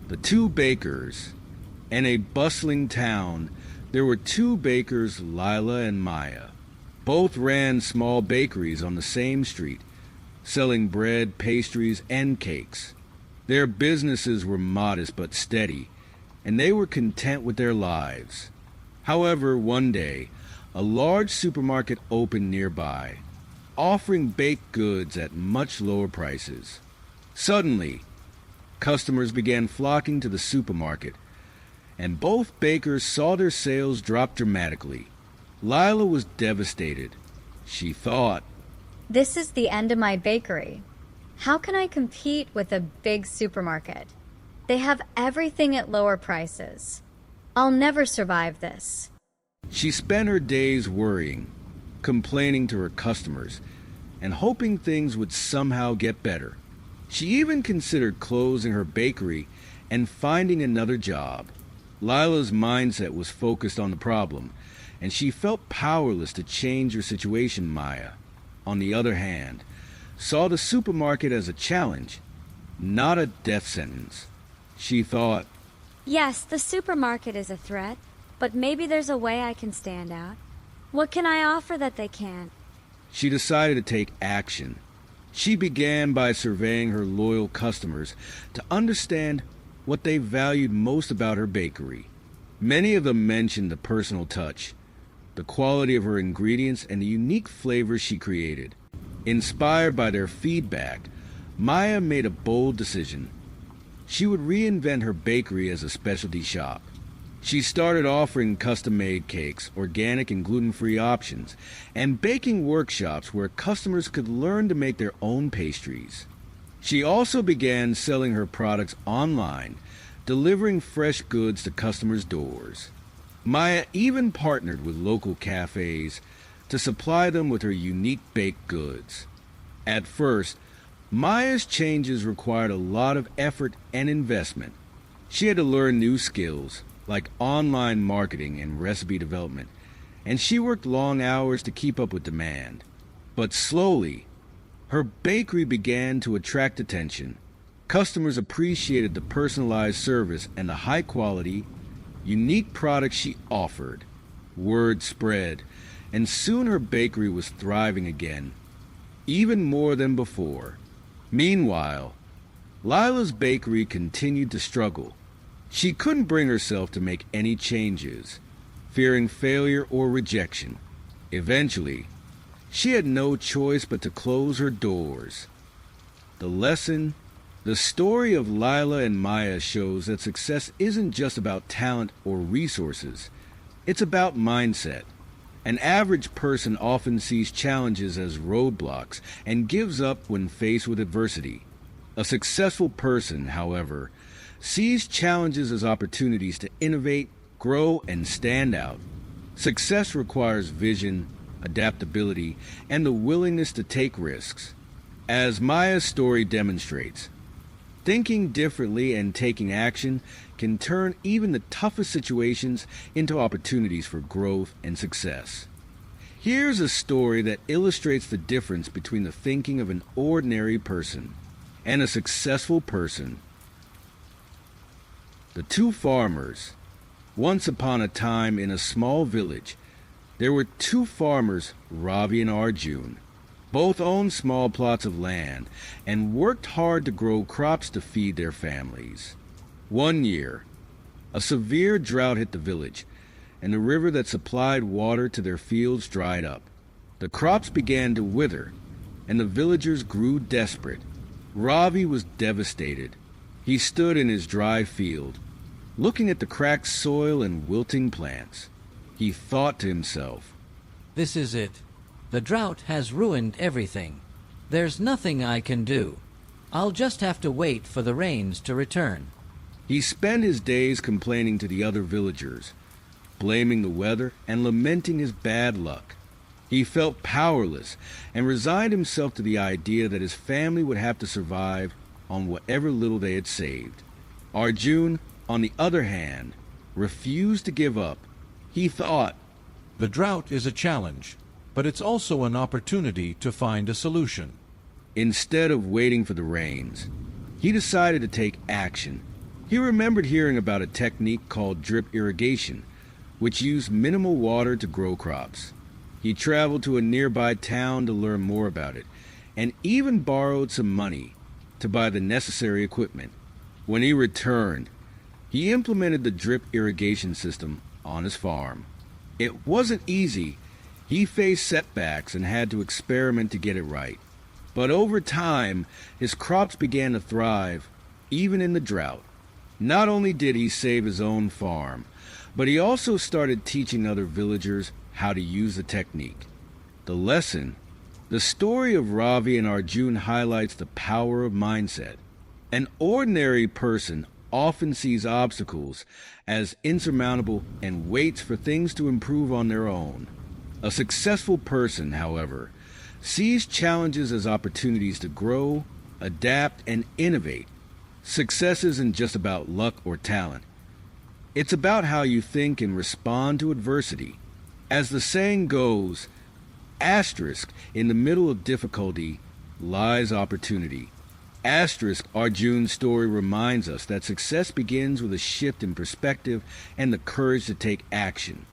The Two Bakers. In a bustling town, there were two bakers, Lila and Maya. Both ran small bakeries on the same street, selling bread, pastries, and cakes. Their businesses were modest but steady, and they were content with their lives. However, one day, a large supermarket opened nearby, offering baked goods at much lower prices. Suddenly, customers began flocking to the supermarket, and both bakers saw their sales drop dramatically. Lila was devastated. She thought, "This is the end of my bakery. How can I compete with a big supermarket? They have everything at lower prices. I'll never survive this." She spent her days worrying, complaining to her customers, and hoping things would somehow get better. She even considered closing her bakery and finding another job. Lila's mindset was focused on the problem, and she felt powerless to change her situation. Maya, on the other hand, saw the supermarket as a challenge, not a death sentence. She thought, "Yes, the supermarket is a threat, but maybe there's a way I can stand out. What can I offer that they can't?" She decided to take action. She began by surveying her loyal customers to understand what they valued most about her bakery. Many of them mentioned the personal touch, the quality of her ingredients, and the unique flavors she created. Inspired by their feedback, Maya made a bold decision. She would reinvent her bakery as a specialty shop. She started offering custom-made cakes, organic and gluten-free options, and baking workshops where customers could learn to make their own pastries. She also began selling her products online, delivering fresh goods to customers' doors. Maya even partnered with local cafes to supply them with her unique baked goods. At first, Maya's changes required a lot of effort and investment. She had to learn new skills, like online marketing and recipe development, and she worked long hours to keep up with demand. But slowly, her bakery began to attract attention. Customers appreciated the personalized service and the high-quality, unique products she offered. Word spread, and soon her bakery was thriving again, even more than before. Meanwhile, Lila's bakery continued to struggle. She couldn't bring herself to make any changes, fearing failure or rejection. Eventually, she had no choice but to close her doors. The story of Lila and Maya shows that success isn't just about talent or resources. It's about mindset. An average person often sees challenges as roadblocks and gives up when faced with adversity. A successful person, however, sees challenges as opportunities to innovate, grow, and stand out. Success requires vision, adaptability, and the willingness to take risks. As Maya's story demonstrates, thinking differently and taking action can turn even the toughest situations into opportunities for growth and success. Here's a story that illustrates the difference between the thinking of an ordinary person and a successful person. The Two Farmers. Once upon a time in a small village, there were two farmers, Ravi and Arjun. Both owned small plots of land and worked hard to grow crops to feed their families. One year, a severe drought hit the village, and the river that supplied water to their fields dried up. The crops began to wither, and the villagers grew desperate. Ravi was devastated. He stood in his dry field, looking at the cracked soil and wilting plants. He thought to himself, "This is it. The drought has ruined everything. There's nothing I can do. I'll just have to wait for the rains to return." He spent his days complaining to the other villagers, blaming the weather and lamenting his bad luck. He felt powerless and resigned himself to the idea that his family would have to survive on whatever little they had saved. Arjun, on the other hand, refused to give up. He thought, "The drought is a challenge, but it's also an opportunity to find a solution." Instead of waiting for the rains, he decided to take action. He remembered hearing about a technique called drip irrigation, which used minimal water to grow crops. He traveled to a nearby town to learn more about it, and even borrowed some money to buy the necessary equipment. When he returned, he implemented the drip irrigation system on his farm. It wasn't easy. He faced setbacks and had to experiment to get it right. But over time, his crops began to thrive, even in the drought. Not only did he save his own farm, but he also started teaching other villagers how to use the technique. The lesson, the story of Ravi and Arjun highlights the power of mindset. An ordinary person often sees obstacles as insurmountable and waits for things to improve on their own. A successful person, however, sees challenges as opportunities to grow, adapt, and innovate. Success isn't just about luck or talent. It's about how you think and respond to adversity. As the saying goes, asterisk, in the middle of difficulty lies opportunity. Asterisk, Arjun's story reminds us that success begins with a shift in perspective and the courage to take action.